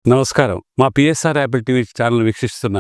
నమస్కారం. మా PSR Apple TV channel వీక్షిస్తున్న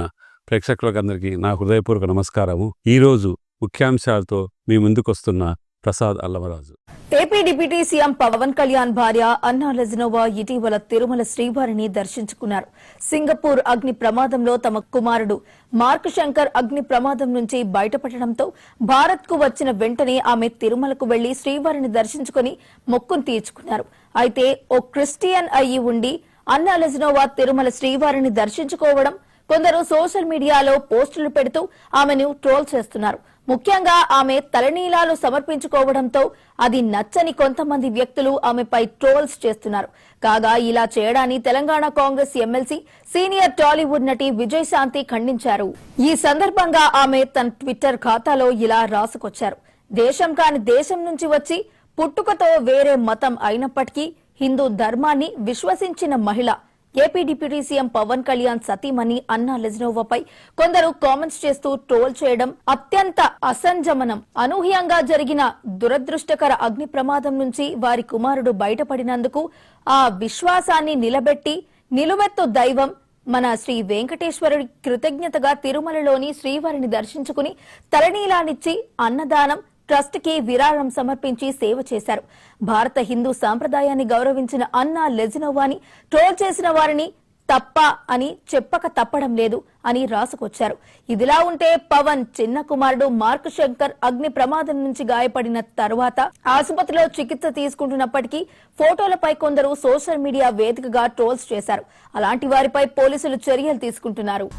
ప్రేక్షకులందరికీ నా హృదయపూర్వక నమస్కారము. ఈరోజు ముఖ్యాంశాలతో మీ ముందుకొస్తున్న Prasad Allamaraju. AP deputy CM Pawan Kalyan భార్య అన్నా లెజినోవా ఇటీవల తిరుమల శ్రీవారిని దర్శించుకున్నారు. సింగపూర్ అగ్ని ప్రమాదంలో తమ కుమారుడు మార్క్ శంకర్ అగ్ని ప్రమాదం నుంచి బయటపడడంతో భారత్ కు వచ్చిన వెంటనే ఆమె తిరుమలకు వెళ్లి శ్రీవారిని దర్శించుకుని మొక్కును తీర్చుకున్నారు. అయితే ఓ క్రిస్టియన్ అయ్యి ఉండి అన్నా లెజినోవా తిరుమల శ్రీవారిని దర్శించుకోవడం కొందరు సోషల్ మీడియాలో పోస్టులు పెడుతూ ఆమెను ట్రోల్ చేస్తున్నారు. ముఖ్యంగా ఆమె తలనీలాలు సమర్పించుకోవడంతో అది నచ్చని కొంతమంది వ్యక్తులు ఆమెపై ట్రోల్స్ చేస్తున్నారు. కాగా ఇలా చేయడాన్ని తెలంగాణ కాంగ్రెస్ ఎమ్మెల్సీ సీనియర్ టాలీవుడ్ నటి విజయశాంతి ఖండించారు. ఈ సందర్భంగా ఆమె తన ట్విట్టర్ ఖాతాలో ఇలా రాసుకొచ్చారు. దేశం కాని దేశం నుంచి వచ్చి పుట్టుకతో వేరే మతం అయినప్పటికీ హిందూ ధర్మాన్ని విశ్వసించిన మహిళ AP deputy CM Pawan Kalyan సతీమణి అన్నా లెజినోవాపై కొందరు కామెంట్స్ చేస్తూ ట్రోల్ చేయడం అత్యంత అసంజమనం. అనూహ్యంగా జరిగిన దురదృష్టకర అగ్ని ప్రమాదం నుంచి వారి కుమారుడు బయటపడినందుకు ఆ విశ్వాసాన్ని నిలబెట్టి నిలువెత్తు దైవం మన శ్రీ వెంకటేశ్వరుడి కృతజ్ఞతగా తిరుమలలోని శ్రీవారిని దర్శించుకుని తలనీలానిచ్చి అన్నదానం ట్రస్ట్ కి విరాళం సమర్పించి సేవ చేశారు. భారత హిందూ సాంప్రదాయాన్ని గౌరవించిన అన్నా లెజినోవాని ట్రోల్ చేసిన వారిని తప్ప అని చెప్పక తప్పడం లేదు అని రాసుకొచ్చారు. ఇదిలా ఉంటే పవన్ చిన్న కుమారుడు మార్క్ శంకర్ అగ్ని ప్రమాదం నుంచి గాయపడిన తర్వాత ఆసుపత్రిలో చికిత్స తీసుకుంటున్నప్పటికీ ఫోటోలపై కొందరు సోషల్ మీడియా వేదికగా ట్రోల్స్ చేశారు. అలాంటి వారిపై పోలీసులు చర్యలు తీసుకుంటున్నారు.